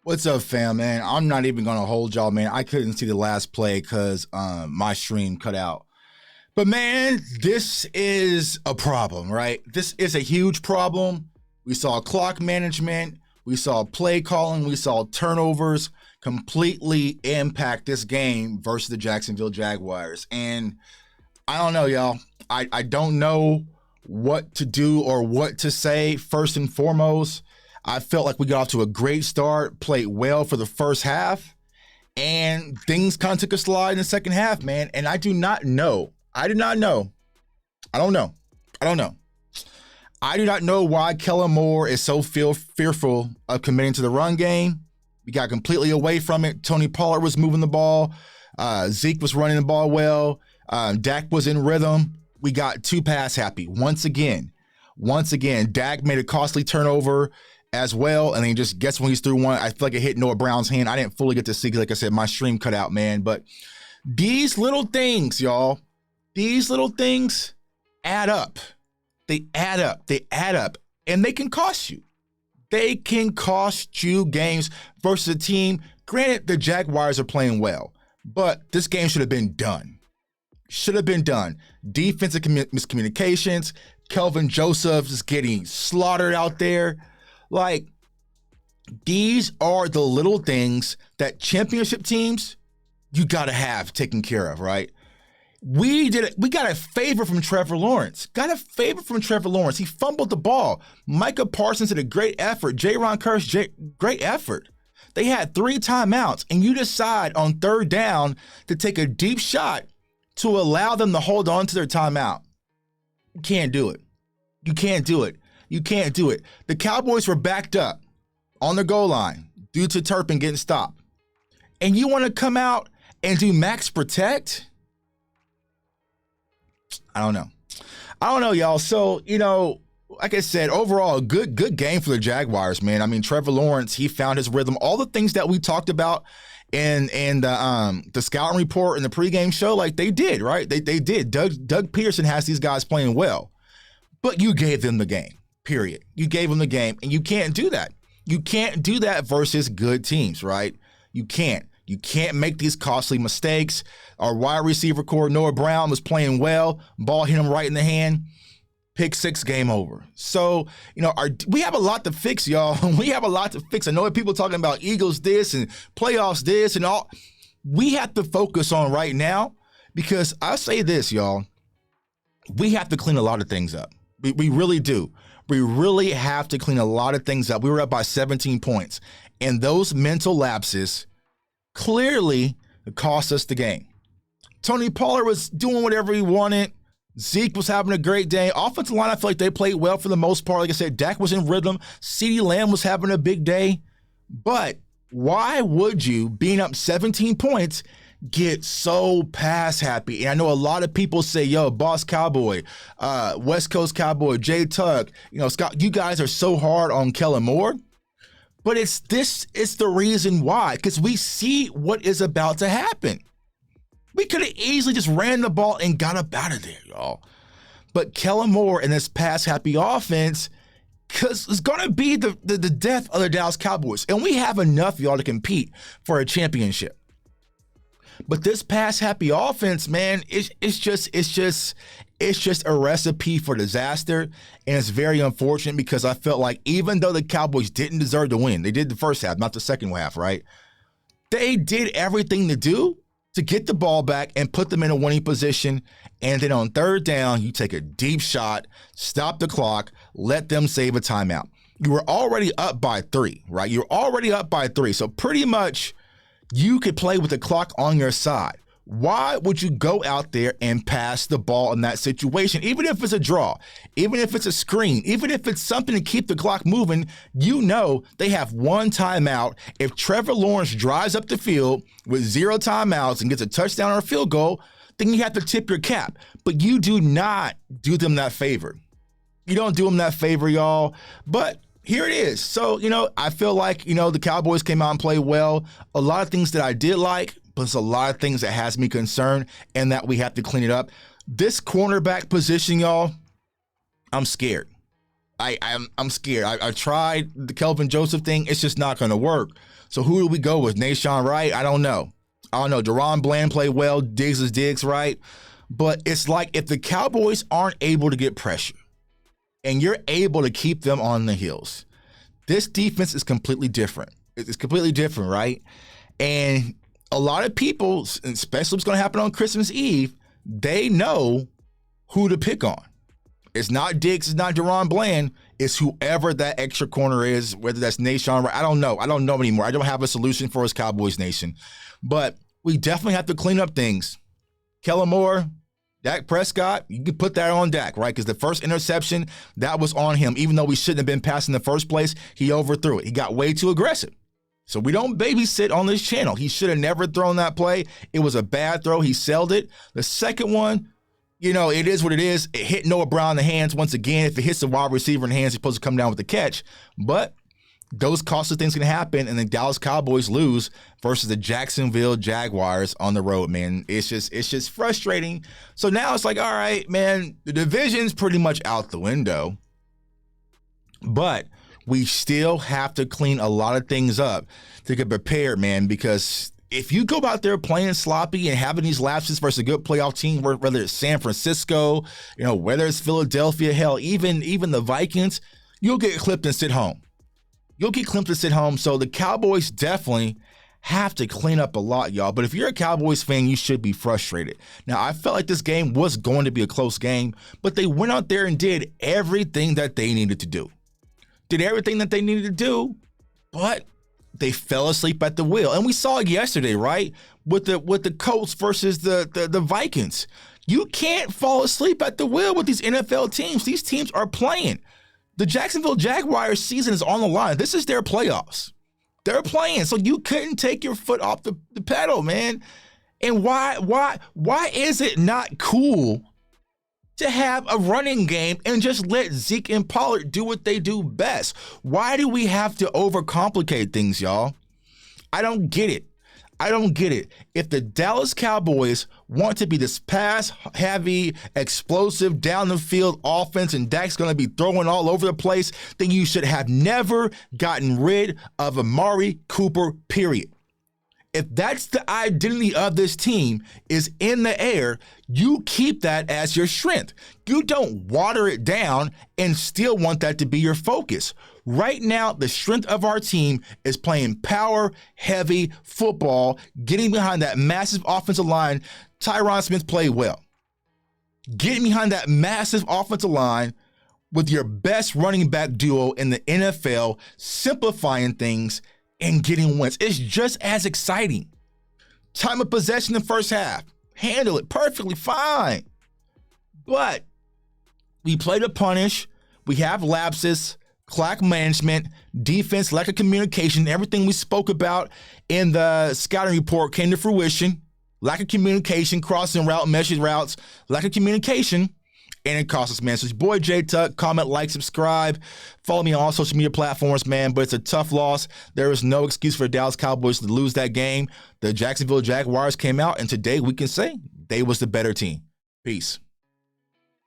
What's up, fam, man? I'm not even going to hold y'all, man. I couldn't see the last play because my stream cut out. But, man, this is a problem, right? This is a huge problem. We saw clock management. We saw play calling. We saw turnovers completely impact this game versus the Jacksonville Jaguars. And I don't know, y'all. I don't know what to do or what to say. First and foremost, I felt like we got off to a great start, played well for the first half, and things kind of took a slide in the second half, man. And I do not know. I do not know. I don't know. I do not know why Kellen Moore is so fearful of committing to the run game. We got completely away from it. Tony Pollard was moving the ball. Zeke was running the ball well. Dak was in rhythm. We got too pass happy once again. Dak made a costly turnover as well, and then just guess when he's through one, I feel like it hit Noah Brown's hand. I didn't fully get to see, like I said, my stream cut out, man. But these little things, y'all, these little things add up. They add up, and they can cost you. They can cost you games versus a team. Granted, the Jaguars are playing well, but this game should have been done. Defensive miscommunications. Kelvin Joseph is getting slaughtered out there. Like, these are the little things that championship teams, you got to have taken care of, right? We got a favor from Trevor Lawrence. He fumbled the ball. Micah Parsons did a great effort. Jaron Curse, great effort. They had 3 timeouts, and you decide on third down to take a deep shot to allow them to hold on to their timeout. You can't do it. The Cowboys were backed up on the goal line due to Turpin getting stopped. And you want to come out and do max protect? I don't know, y'all. So, like I said, overall, a good game for the Jaguars, man. I mean, Trevor Lawrence, he found his rhythm. All the things that we talked about in the scouting report and the pregame show, like they did, right? They did. Doug Peterson has these guys playing well. But you gave them the game, period. You gave them the game, and you can't do that. You can't do that versus good teams, right? You can't. You can't make these costly mistakes. Our wide receiver core, Noah Brown, was playing well. Ball hit him right in the hand. Pick 6, game over. So, we have a lot to fix, y'all. We have a lot to fix. I know people talking about Eagles this and playoffs this and all. We have to focus on right now because I'll say this, y'all. We have to clean a lot of things up. We really do. We really have to clean a lot of things up. We were up by 17 points. And those mental lapses clearly cost us the game. Tony Pollard was doing whatever he wanted. Zeke was having a great day. Offensive line, I feel like they played well for the most part. Like I said, Dak was in rhythm. CeeDee Lamb was having a big day. But why would you, being up 17 points, get so pass happy? And I know a lot of people say, yo, Boss Cowboy, West Coast Cowboy, Jay Tuck, Scott, you guys are so hard on Kellen Moore. But it's the reason why, because we see what is about to happen. We could have easily just ran the ball and got up out of there, y'all. But Kellen Moore and this pass-happy offense, because it's going to be the death of the Dallas Cowboys. And we have enough, y'all, to compete for a championship. But this pass-happy offense, man, it's just a recipe for disaster. And it's very unfortunate because I felt like even though the Cowboys didn't deserve to win, they did the first half, not the second half, right? They did everything to do to get the ball back and put them in a winning position. And then on third down, you take a deep shot, stop the clock, let them save a timeout. You were already up by 3, right? You're already up by 3. So pretty much you could play with the clock on your side. Why would you go out there and pass the ball in that situation? Even if it's a draw, even if it's a screen, even if it's something to keep the clock moving, they have 1 timeout. If Trevor Lawrence drives up the field with 0 timeouts and gets a touchdown or a field goal, then you have to tip your cap. But you do not do them that favor. You don't do them that favor, y'all. But here it is. So, I feel like, the Cowboys came out and played well. A lot of things that I did like, but there's a lot of things that has me concerned and that we have to clean it up. This cornerback position, y'all, I'm scared. I'm scared. I tried the Kelvin Joseph thing. It's just not going to work. So who do we go with? Nashawn Wright? I don't know. Deron Bland played well. Diggs is Diggs, right? But it's like if the Cowboys aren't able to get pressure and you're able to keep them on the heels, this defense is completely different. It's completely different, right? And a lot of people, especially what's going to happen on Christmas Eve, they know who to pick on. It's not Diggs, it's not Deron Bland. It's whoever that extra corner is, whether that's Nashawn Wright. I don't know. I don't know anymore. I don't have a solution for us, Cowboys Nation. But we definitely have to clean up things. Kellen Moore, Dak Prescott, you can put that on Dak, right? Because the first interception, that was on him. Even though we shouldn't have been passing in the first place, he overthrew it. He got way too aggressive. So we don't babysit on this channel. He should have never thrown that play. It was a bad throw. He sold it. The second one, it is what it is. It hit Noah Brown in the hands once again. If it hits the wide receiver in the hands, he's supposed to come down with the catch. But those costly things can happen, and the Dallas Cowboys lose versus the Jacksonville Jaguars on the road, man. It's just frustrating. So now it's like, all right, man, the division's pretty much out the window. But we still have to clean a lot of things up to get prepared, man, because if you go out there playing sloppy and having these lapses versus a good playoff team, whether it's San Francisco, whether it's Philadelphia, hell, even the Vikings, you'll get clipped and sit home. So the Cowboys definitely have to clean up a lot, y'all. But if you're a Cowboys fan, you should be frustrated. Now, I felt like this game was going to be a close game, but they went out there and did everything that they needed to do. But they fell asleep at the wheel. And we saw it yesterday, right? With the Colts versus the Vikings. You can't fall asleep at the wheel with these NFL teams. These teams are playing. The Jacksonville Jaguars season is on the line. This is their playoffs. They're playing. So you couldn't take your foot off the pedal, man. And why is it not cool to have a running game and just let Zeke and Pollard do what they do best? Why do we have to overcomplicate things, y'all? I don't get it. If the Dallas Cowboys want to be this pass-heavy, explosive, down-the-field offense and Dak's going to be throwing all over the place, then you should have never gotten rid of Amari Cooper, period. If that's the identity of this team is in the air, you keep that as your strength. You don't water it down and still want that to be your focus. Right now, the strength of our team is playing power-heavy football, getting behind that massive offensive line. Tyron Smith played well. Getting behind that massive offensive line with your best running back duo in the NFL, simplifying things and getting wins. It's just as exciting. Time of possession in the first half. Handle it perfectly fine. But we play to punish. We have lapses, clock management, defense, lack of communication. Everything we spoke about in the scouting report came to fruition. Lack of communication, crossing route, meshing routes, lack of communication. And it costs us, man. So it's your boy J Tuck. Comment, like, subscribe. Follow me on all social media platforms, man. But it's a tough loss. There is no excuse for the Dallas Cowboys to lose that game. The Jacksonville Jaguars came out, and today we can say they was the better team. Peace.